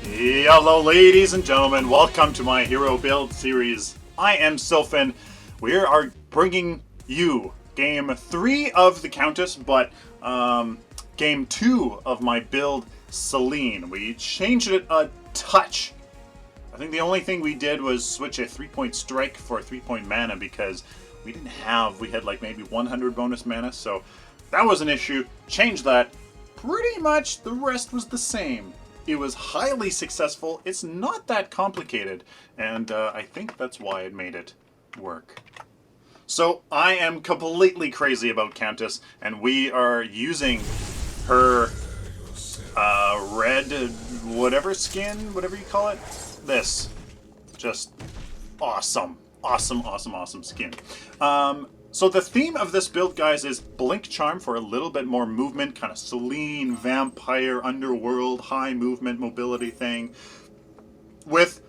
Hello ladies and gentlemen, welcome to my hero build series. I am Sylphin. We are bringing you game 3 of the Countess, but game 2 of my build, Selene. We changed it a touch. I think the only thing we did was switch a 3-point strike for a 3-point mana because we had like maybe 100 bonus mana, so that was an issue. Changed that. Pretty much the rest was the same. It was highly successful. It's not that complicated, and I think that's why it made it work. So I am completely crazy about Countess, and we are using her red whatever skin, whatever you call it. This. Just awesome. Awesome skin. So the theme of this build, guys, is Blink Charm for a little bit more movement, kind of Selene, vampire, underworld, high movement, mobility thing, with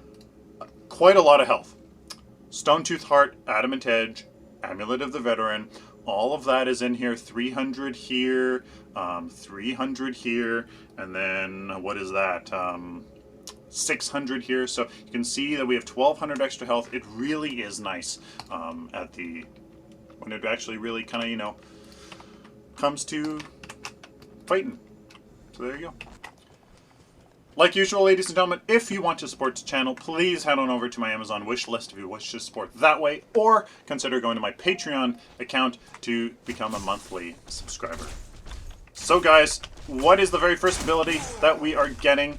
quite a lot of health. Stone-Tooth Heart, Adamant Edge, Amulet of the Veteran, all of that is in here. 300 here, 300 here, and then, what is that? 600 here. So you can see that we have 1200 extra health. It really is nice when it actually really kind of, you know, comes to fighting. So there you go. Like usual, ladies and gentlemen, if you want to support the channel, please head on over to my Amazon wish list if you wish to support that way, or consider going to my Patreon account to become a monthly subscriber. So guys, what is the very first ability that we are getting?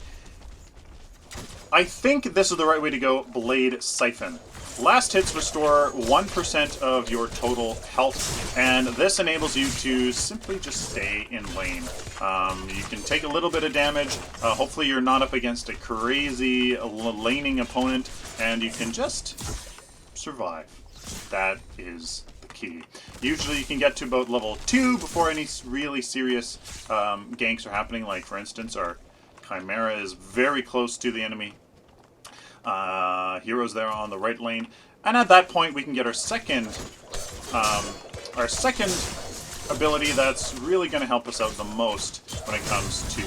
I think this is the right way to go, Blade Siphon. Last hits restore 1% of your total health, and this enables you to simply just stay in lane. You can take a little bit of damage, hopefully you're not up against a crazy laning opponent, and you can just survive. That is the key. Usually you can get to about level 2 before any really serious ganks are happening, like for instance our Chimera is very close to the enemy. Heroes there on the right lane, and at that point we can get our second ability that's really going to help us out the most when it comes to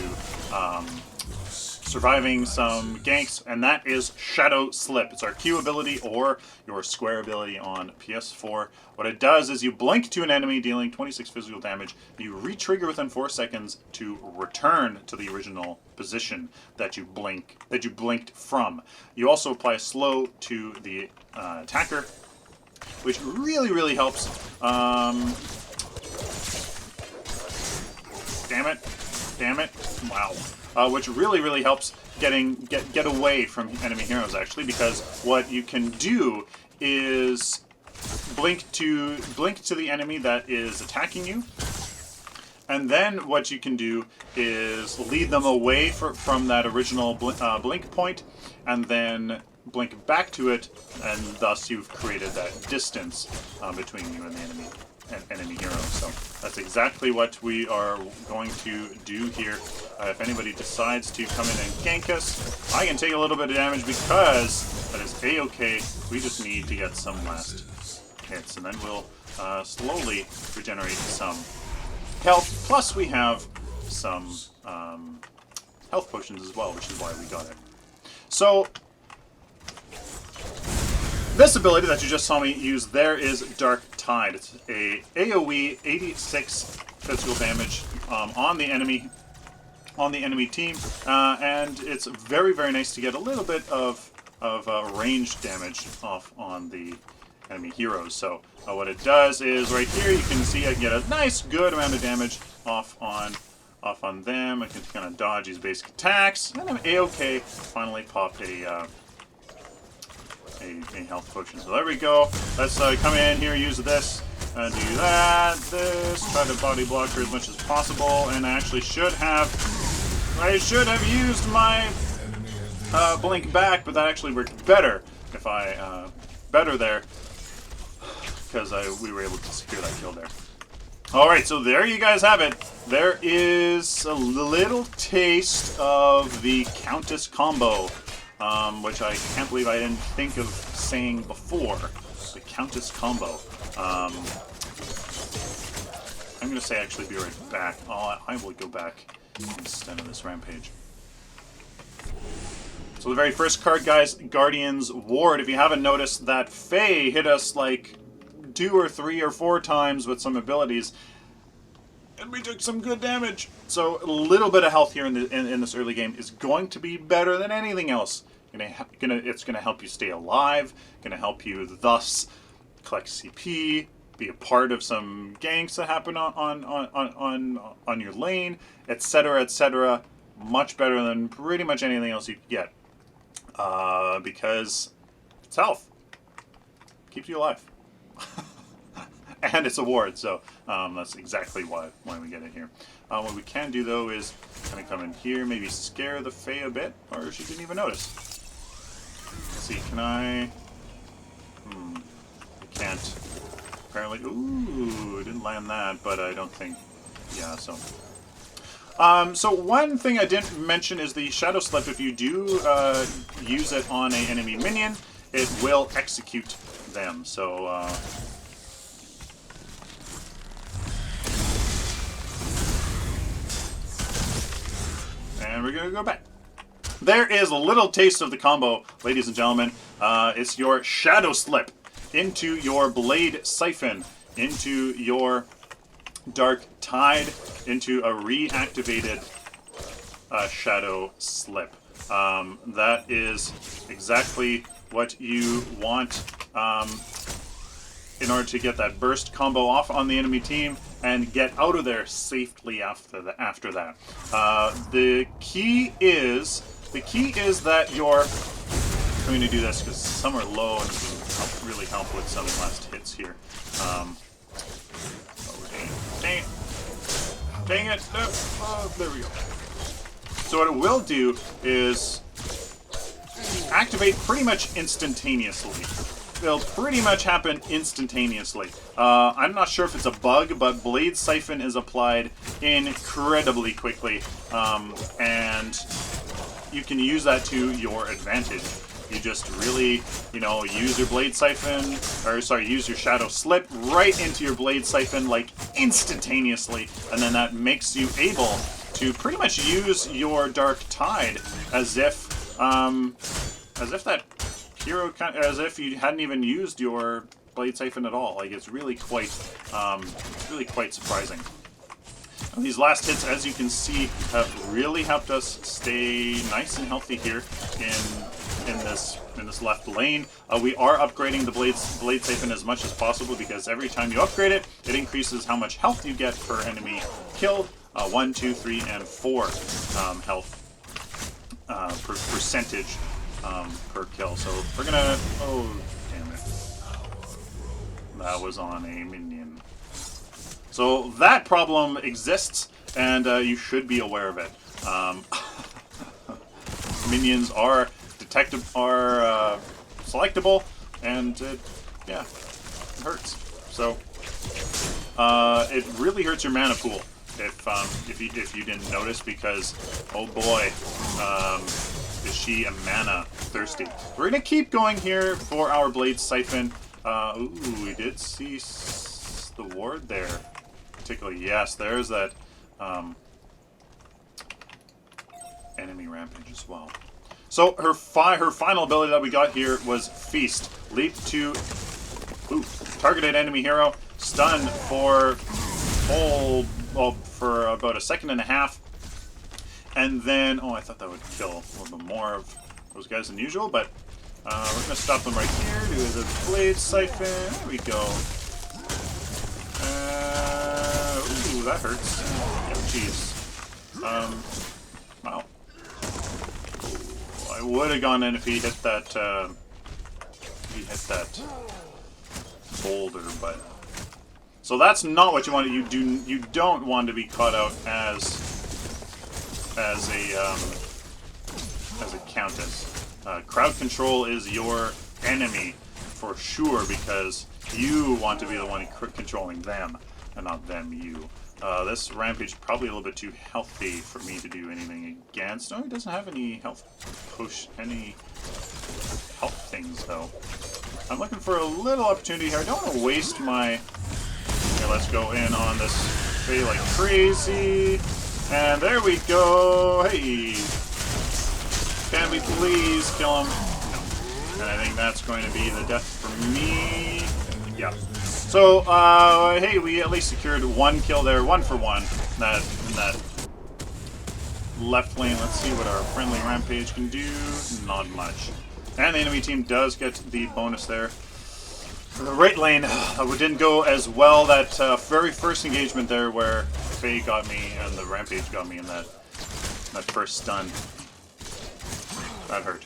surviving some ganks, and that is Shadow Slip. It's our Q ability or your square ability on PS4. What it does is you blink to an enemy dealing 26 physical damage. You re-trigger within 4 seconds to return to the original position that you blinked from. You also apply a slow to the attacker, which really helps. Damn it! Wow. Which really helps get away from enemy heroes, actually, because what you can do is blink to the enemy that is attacking you, and then what you can do is lead them away from that original blink point, and then blink back to it, and thus you've created that distance between you and the enemy hero. So that's exactly what we are going to do here. If anybody decides to come in and gank us, I can take a little bit of damage because that is a-okay. We just need to get some last hits, and then we'll slowly regenerate some health. Plus we have some health potions as well, which is why we got it. So this ability that you just saw me use there is Dark Tide. It's a AoE 86 physical damage on the enemy team, and it's very nice to get a little bit of range damage off on the enemy heroes. So what it does is right here you can see I can get a nice good amount of damage off on them. I can kind of dodge these basic attacks, and I'm a-okay. Finally popped a health potion. So there we go. Let's come in here, use this, do that, this, try to body block her as much as possible, and I actually should have used my blink back, but that actually worked better if better there, because we were able to secure that kill there. Alright, so there you guys have it. There is a little taste of the Countess combo, which I can't believe I didn't think of saying before. The Countess combo. I'm going to say actually be right back. I will go back instead of this rampage. So the very first card, guys, Guardian's Ward. If you haven't noticed, that Fae hit us like 2 or 3 or 4 times with some abilities, and we took some good damage. So a little bit of health here in this early game is going to be better than anything else. It's gonna help you stay alive. Gonna help you thus collect CP, be a part of some ganks that happen on your lane, etc., etc. Much better than pretty much anything else you could get, because it's health. Keeps you alive. And it's a ward, so that's exactly why we get it here. What we can do, though, is kind of come in here, maybe scare the Fae a bit, or she didn't even notice. Let's see, can I... I can't. Apparently... Ooh, didn't land that, but I don't think... Yeah, so... So one thing I didn't mention is the Shadow Slip. If you do use it on an enemy minion, it will execute them, so... And we're going to go back. There is a little taste of the combo, ladies and gentlemen. It's your Shadow Slip into your Blade Siphon, into your Dark Tide, into a reactivated Shadow Slip. That is exactly what you want in order to get that burst combo off on the enemy team and get out of there safely after that. The key is that you're going to do this because some are low and can really help with some last hits here. Dang it! No. Oh, there we go. So what it will do is activate pretty much instantaneously. It'll pretty much happen instantaneously. I'm not sure if it's a bug, but Blade Siphon is applied incredibly quickly, and you can use that to your advantage. You just really, use your Blade Siphon, use your Shadow Slip right into your Blade Siphon, like, instantaneously, and then that makes you able to pretty much use your Dark Tide as if that hero, as if you hadn't even used your Blade Siphon at all. Like, it's really quite surprising. And these last hits, as you can see, have really helped us stay nice and healthy here in this left lane. We are upgrading the Blade Siphon as much as possible because every time you upgrade it, it increases how much health you get per enemy killed. 1, 2, 3, and 4 health percentage per kill. So we're gonna... Oh, damn it. That was on a minion. So that problem exists, and you should be aware of it. Minions are selectable, and yeah, it hurts. So it really hurts your mana pool if you didn't notice, because oh boy, is she a mana thirsty. We're gonna keep going here for our Blade Siphon. Ooh, we did see the ward there. Particularly, yes, there's that enemy rampage as well. So her final ability that we got here was Feast. Leap to targeted enemy hero, stun for for about a second and a half, and then I thought that would kill a little bit more of those guys than usual, but we're gonna stop them right here. Do the Blade Siphon. There we go. Ooh, that hurts. Oh, jeez. Wow. I would have gone in if he hit that. Boulder, but so that's not what you want. You don't want to be caught out as a Countess. Crowd control is your enemy for sure, because you want to be the one controlling them and not them you. This rampage is probably a little bit too healthy for me to do anything against. Oh, he doesn't have any health things though. I'm looking for a little opportunity here. I don't want to waste my... Okay, let's go in on this Fae like crazy. And there we go. Hey. Bam, Can we please kill him? No. And I think that's going to be the death for me. Yeah. So, hey, we at least secured one kill there, 1 for 1. In that left lane. Let's see what our friendly Rampage can do. Not much. And the enemy team does get the bonus there. The right lane didn't go as well. That very first engagement there where Faye got me and the Rampage got me in that first stun. That hurt.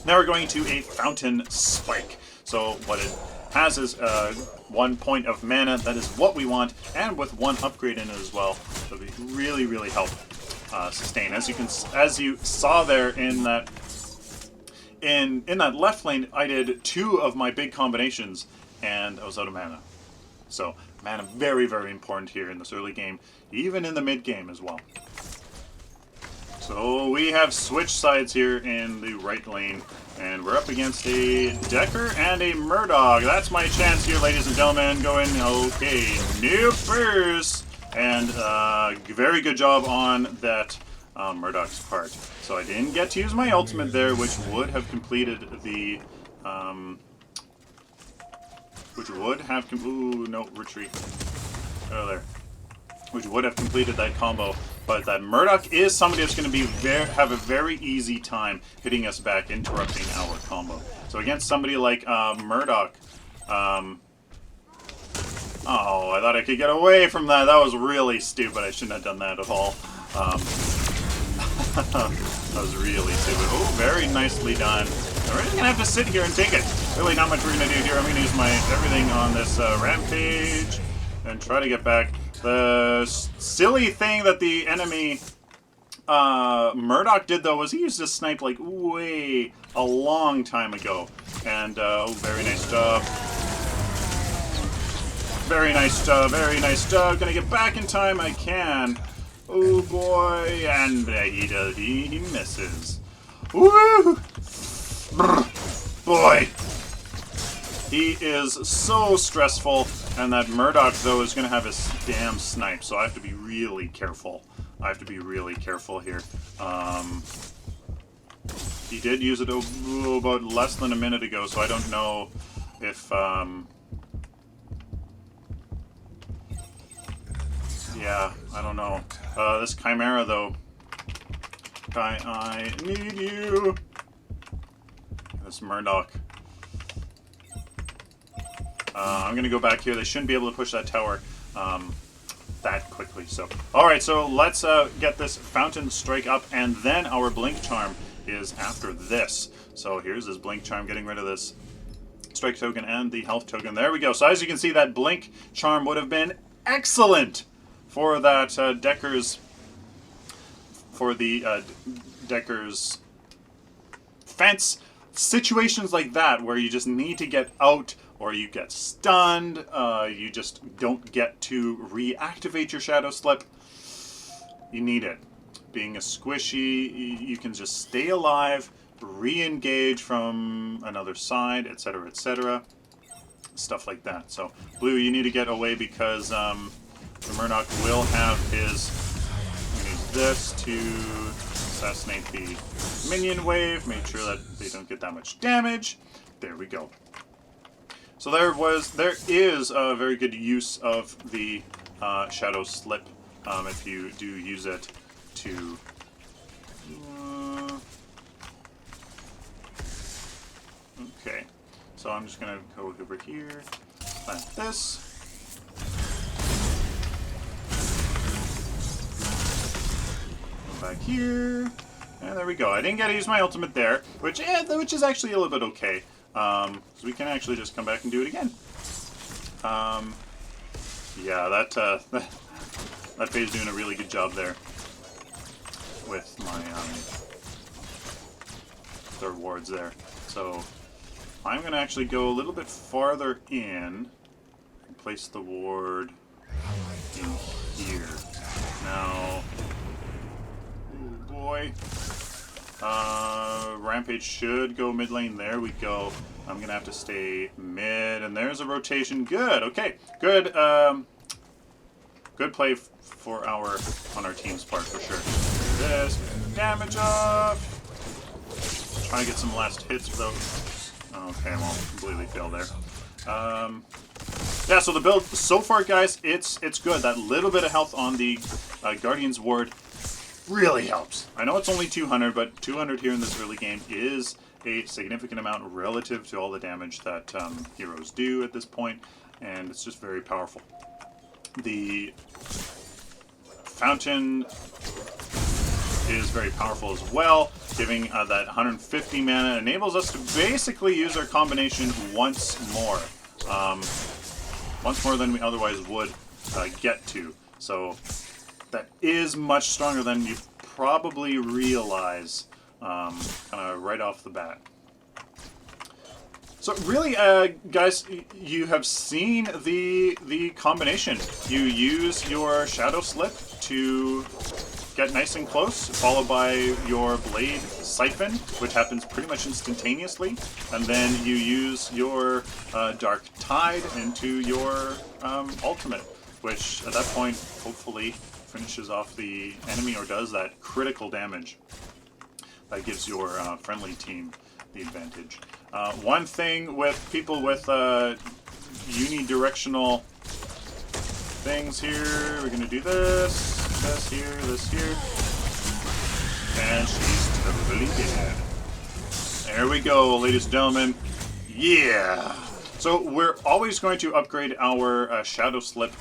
Now we're going to a Fountain Spike. So what it has is 1 point of mana. That is what we want, and with 1 upgrade in it as well. So we really, really help sustain. As you saw there in that left lane, I did 2 of my big combinations, and I was out of mana. So mana very, very important here in this early game, even in the mid game as well. So we have switched sides here in the right lane, and we're up against a Decker and a Murdoch. That's my chance here, ladies and gentlemen. Going, okay, Noopers! And very good job on that Murdoch's part. So I didn't get to use my ultimate there, which would have completed the... Ooh, no, retreat. Oh, there. Which would have completed that combo. But that Murdoch is somebody that's going to have a very easy time hitting us back, interrupting our combo. So against somebody like Murdoch, oh, I thought I could get away from that. That was really stupid. I shouldn't have done that at all. That was really stupid. Oh, very nicely done. We're just going to have to sit here and take it. Really not much we're going to do here. I'm going to use my everything on this Rampage and try to get back. The silly thing that the enemy Murdoch did, though, was he used to snipe like way a long time ago. And, oh, very nice job. Very nice job, very nice job. Gonna get back in time, I can. Oh boy, and he misses. Woo! Boy! He is so stressful, and that Murdoch, though, is going to have his damn snipe, so I have to be really careful. I have to be really careful here. He did use it about less than a minute ago, so I don't know if... yeah, I don't know. This Chimera, though. I need you. This Murdoch. I'm going to go back here. They shouldn't be able to push that tower that quickly. So, alright, so let's get this Fountain Strike up, and then our Blink Charm is after this. So here's this Blink Charm, getting rid of this Strike token and the Health token. There we go. So as you can see, that Blink Charm would have been excellent for that Decker's fence. Situations like that where you just need to get out, or you get stunned, you just don't get to reactivate your Shadow Slip. You need it. Being a squishy, you can just stay alive, re-engage from another side, etc., etc. Stuff like that. So, Blue, you need to get away because the Murdoch will have his... I'm going to use this to assassinate the minion wave, make sure that they don't get that much damage. There we go. So there is a very good use of the Shadow Slip if you do use it to... okay, so I'm just going to go over here, plant this. Go back here, and there we go. I didn't get to use my ultimate there, which is actually a little bit okay. So we can actually just come back and do it again. Yeah, that Faye's doing a really good job there with my their wards there. So I'm going to actually go a little bit farther in and place the ward in here. Now, oh boy. Rampage should go mid lane. There we go. I'm gonna have to stay mid, and there's a rotation. Good. Okay. Good. Good play on our team's part for sure. This damage off. try to get some last hits without... Okay, well, completely failed there. Yeah, so the build so far, guys, it's good. That little bit of health on the Guardian's Ward really helps. I know it's only 200, but 200 here in this early game is a significant amount relative to all the damage that heroes do at this point, and it's just very powerful. The Fountain is very powerful as well, giving that 150 mana enables us to basically use our combination once more than we otherwise would get to. So that is much stronger than you probably realize kind of right off the bat. So really, guys, you have seen the combination. You use your Shadow Slip to get nice and close, followed by your Blade Siphon, which happens pretty much instantaneously, and then you use your Dark Tide into your ultimate, which at that point hopefully finishes off the enemy or does that critical damage. That gives your friendly team the advantage. One thing with people with unidirectional things here, we're going to do this here, and she's totally dead. There we go, ladies and gentlemen. Yeah! So we're always going to upgrade our Shadow Slip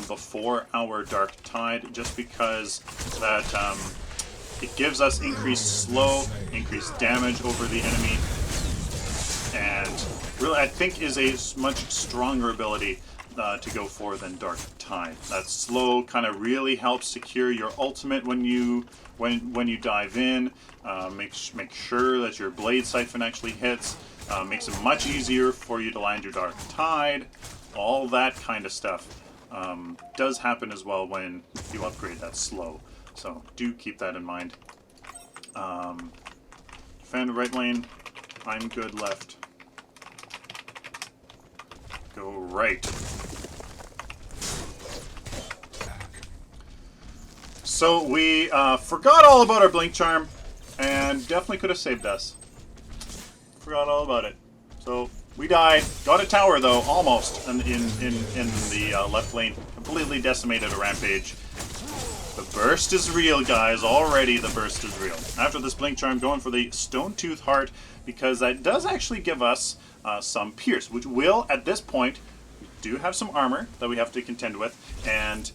before our Dark Tide, just because that it gives us increased slow, increased damage over the enemy, and really I think is a much stronger ability to go for than Dark Tide. That slow kind of really helps secure your ultimate when you dive in. Make sure that your Blade Siphon actually hits. Makes it much easier for you to land your Dark Tide. All that kind of stuff does happen as well when you upgrade that slow. So do keep that in mind. Defend right lane. I'm good left. Go right. So we forgot all about our Blink Charm, and definitely could have saved us. Forgot all about it. So we died. Got a tower though, almost in the left lane. Completely decimated a Rampage. The burst is real, guys. Already the burst is real. After this Blink Charm, going for the Stone Tooth Heart, because that does actually give us some Pierce, which will, at this point, we do have some armor that we have to contend with, and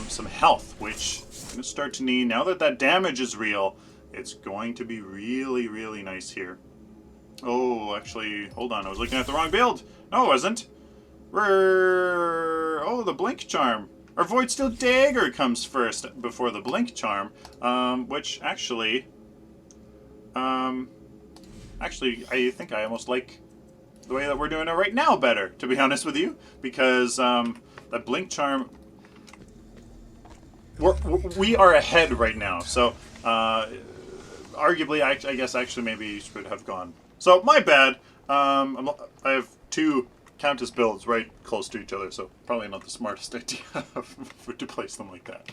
some health, which I'm going to start to need. Now that that damage is real, it's going to be really, really nice here. Oh, actually, hold on. I was looking at the wrong build. No, I wasn't. Oh, the Blink Charm. Our Void Steel Dagger comes first before the Blink Charm, which actually, I think I almost like the way that we're doing it right now better, to be honest with you, because that Blink Charm, we are ahead right now. So, arguably, I guess actually maybe should have gone. So, my bad. I have two Countess builds right close to each other, so probably not the smartest idea to place them like that.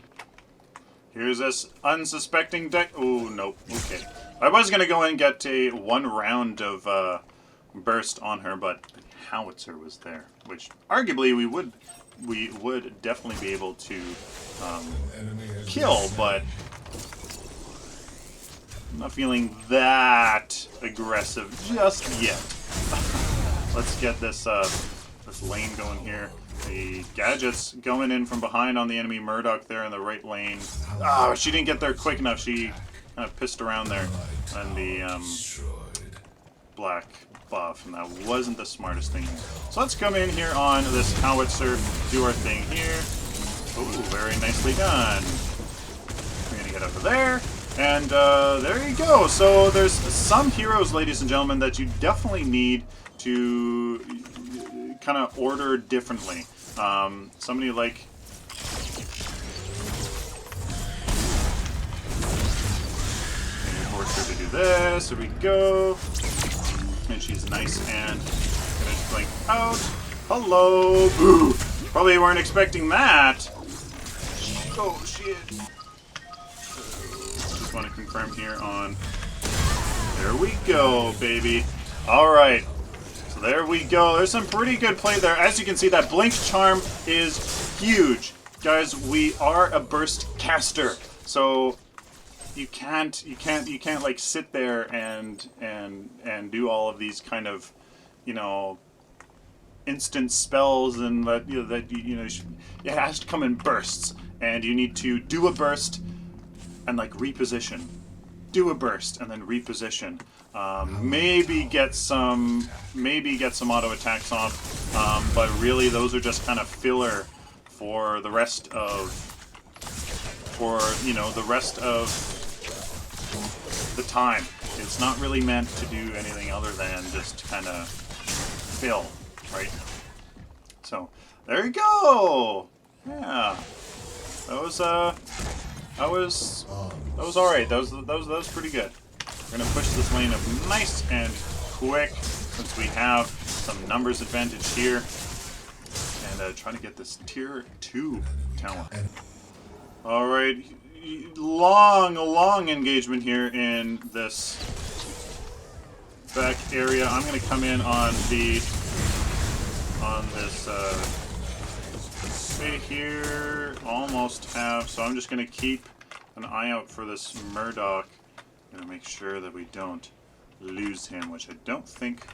Here's this unsuspecting deck. Oh, nope. Okay. I was going to go and get a 1 round of burst on her, but the Howitzer was there, which arguably we would definitely be able to kill, but I'm not feeling that aggressive just yet. Let's get this this lane going here. The Gadget's going in from behind on the enemy. Murdoch there in the right lane. Oh, she didn't get there quick enough. She kind of pissed around there. And the black buff, and that wasn't the smartest thing. So let's come in here on this Howitzer, do our thing here. Oh, very nicely done. We're going to get over there. And there you go. So there's some heroes, ladies and gentlemen, that you definitely need to kind of order differently. Somebody like force her to do this. Here we go. And she's nice and gonna blink out. Hello, boo. Probably weren't expecting that. Oh shit. Just want to confirm here on There we go, baby. Alright. So there we go. There's some pretty good play there. As you can see, that Blink Charm is huge. Guys, we are a burst caster. So you can't like sit there and do all of these kind of, you know, instant spells, and that it has to come in bursts, and you need to do a burst and like reposition, do a burst and then reposition. Maybe get some auto attacks off, but really those are just kind of filler for the rest of the time. It's not really meant to do anything other than just kind of fill, right? So there you go. Yeah, that was all right. That was pretty good. We're gonna push this lane up nice and quick since we have some numbers advantage here, and try to get this tier 2 talent. All right, long engagement here in this back area. I'm gonna come in on this stay here, almost have, so I'm just gonna keep an eye out for this Murdoch. I'm gonna make sure that we don't lose him, which I don't think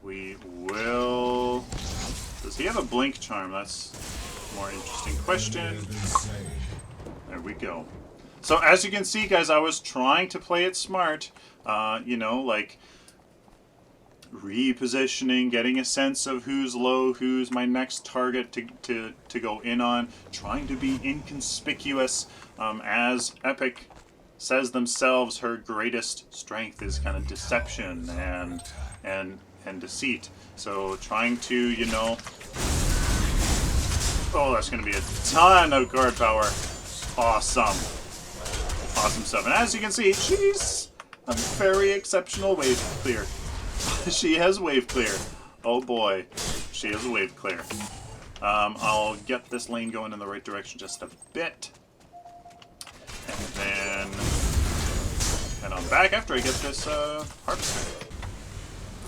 we will. Does he have a Blink Charm? That's a more interesting question. There we go. So as you can see, guys, I was trying to play it smart, you know, like repositioning, getting a sense of who's low, who's my next target to go in on, trying to be inconspicuous. As Epic says themselves, her greatest strength is kind of deception and deceit. So trying to, you know, oh, that's going to be a ton of guard power. Awesome stuff. And as you can see, she's a very exceptional wave clear. She has wave clear. Oh boy, she has wave clear. I'll get this lane going in the right direction just a bit, and then head on back after I get this harvester.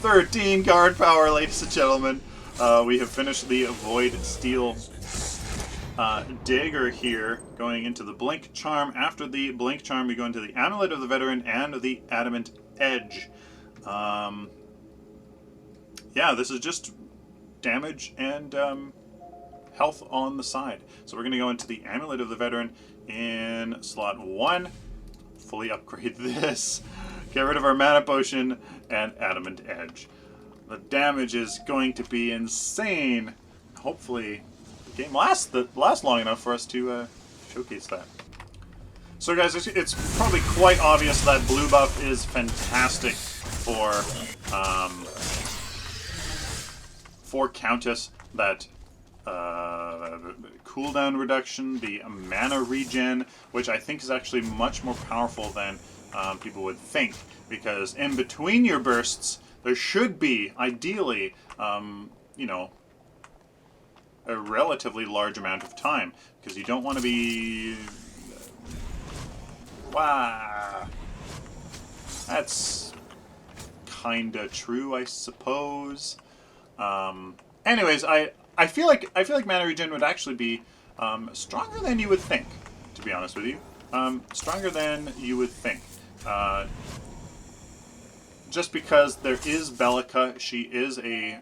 13 guard power, ladies and gentlemen. We have finished the Void Steel Dagger here, going into the Blink Charm. After the Blink Charm, we go into the Amulet of the Veteran and the Adamant Edge. Yeah, this is just damage and health on the side. So we're going to go into the Amulet of the Veteran in slot 1, fully upgrade this, get rid of our Mana Potion, and Adamant Edge. The damage is going to be insane. Hopefully the game lasts long enough for us to showcase that. So guys, it's probably quite obvious that blue buff is fantastic for Countess. That cooldown reduction, the mana regen, which I think is actually much more powerful than people would think, because in between your bursts there should be, ideally, you know, a relatively large amount of time, because you don't want to be... Wow, that's kinda true, I suppose. Anyways, I feel like mana regen would actually be stronger than you would think, to be honest with you. Stronger than you would think. Just because there is Bellica, she is a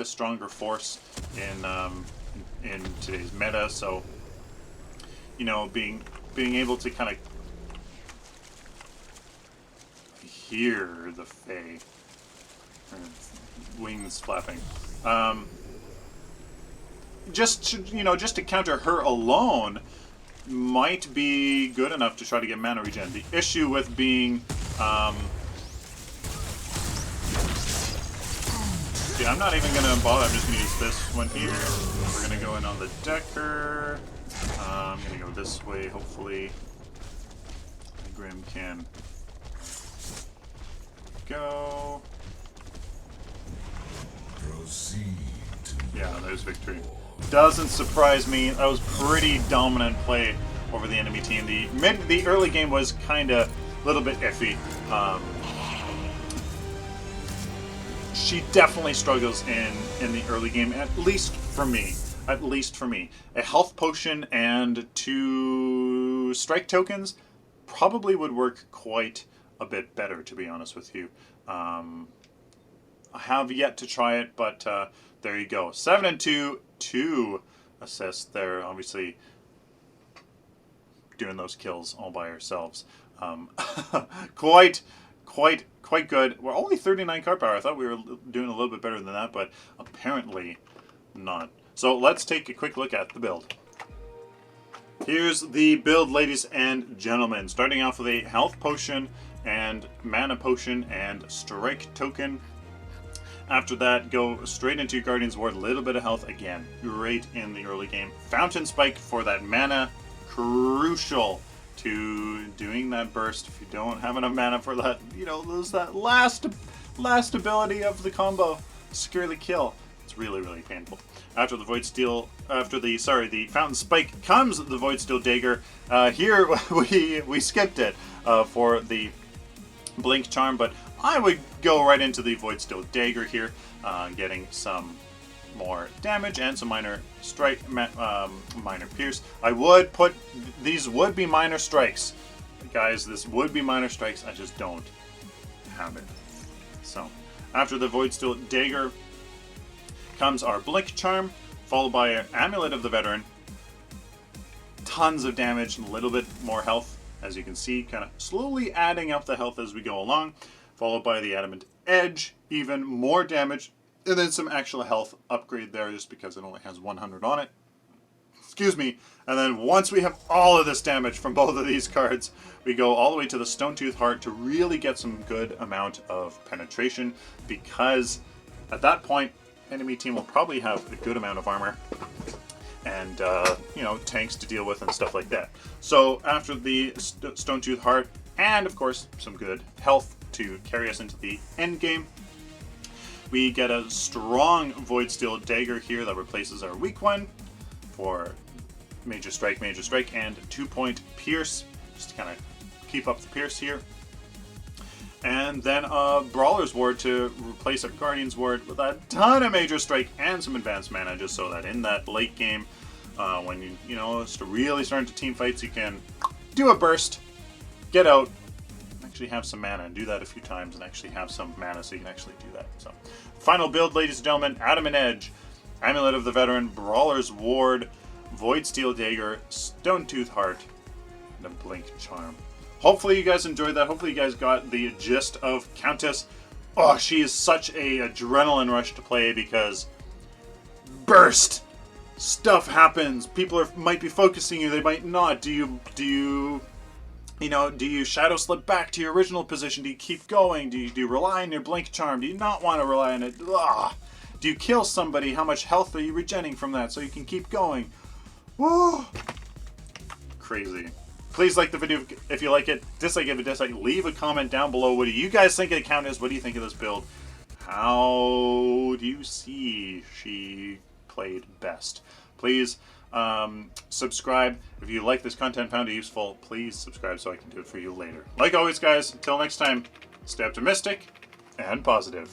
stronger force in today's meta. So, you know, being able to kind of hear the Fae, wings flapping. Just to counter her alone might be good enough to try to get mana regen. The issue with being, see, I'm not even gonna bother. I'm just gonna use this one here. We're gonna go in on the Decker. I'm gonna go this way. Hopefully, Grim can go. Yeah, there's victory. Doesn't surprise me. That was pretty dominant play over the enemy team. The early game was kind of a little bit iffy. she definitely struggles in the early game, at least for me. At least for me. A health potion and 2 strike tokens probably would work quite a bit better, to be honest with you. I have yet to try it, but there you go. 7 and 2, 2 assists there, obviously doing those kills all by ourselves. Quite good. We're only 39 card power. I thought we were doing a little bit better than that, but apparently not. So let's take a quick look at the build. Here's the build, ladies and gentlemen. Starting off with a health potion and mana potion and strike token. After that, go straight into your Guardian's Ward. A little bit of health again. Great in the early game. Fountain Spike for that mana. Crucial to doing that burst. If you don't have enough mana for that, you know, lose that last ability of the combo. Secure the kill. It's really, really painful. After the the Fountain Spike comes the Voidsteel Dagger. Here we skipped it for the Blink Charm, but I would go right into the Voidsteel Dagger here, getting some more damage and some minor strike, minor pierce. I would put these would be minor strikes, guys. This would be minor strikes. I just don't have it. So after the Voidsteel Dagger comes our Blink Charm, followed by an Amulet of the Veteran. Tons of damage, a little bit more health, as you can see, kind of slowly adding up the health as we go along. Followed by the Adamant Edge, even more damage, and then some actual health upgrade there just because it only has 100 on it. Excuse me. And then once we have all of this damage from both of these cards, we go all the way to the Stone-Tooth Heart to really get some good amount of penetration, because at that point, enemy team will probably have a good amount of armor and, you know, tanks to deal with and stuff like that. So after the Stone-Tooth Heart, and of course some good health to carry us into the end game, we get a strong Voidsteel Dagger here that replaces our weak one for Major Strike, and 2-point Pierce, just to kind of keep up the Pierce here. And then a Brawler's Ward to replace our Guardian's Ward with a ton of Major Strike and some advanced mana, just so that in that late game, when you know, it's really starting to team fights, you can do a burst, get out, actually have some mana, and do that a few times and actually have some mana so you can actually do that. So, final build, ladies and gentlemen: Adamant Edge, Amulet of the Veteran, Brawler's Ward, Voidsteel Dagger, Stone-Tooth Heart, and a Blink Charm. Hopefully you guys enjoyed that. Hopefully you guys got the gist of Countess. Oh, she is such a adrenaline rush to play because burst! Stuff happens. People might be focusing you, they might not. Do you shadow slip back to your original position? Do you keep going? Do you rely on your Blink Charm? Do you not want to rely on it? Ugh. Do you kill somebody? How much health are you regenerating from that so you can keep going? Woo! Crazy. Please like the video if you like it. Dislike it if you dislike. Leave a comment down below. What do you guys think of the Countess? What do you think of this build? How do you see she played best? Please subscribe. If you like this content, found it useful, please subscribe so I can do it for you later. Like always, guys, until next time, stay optimistic and positive.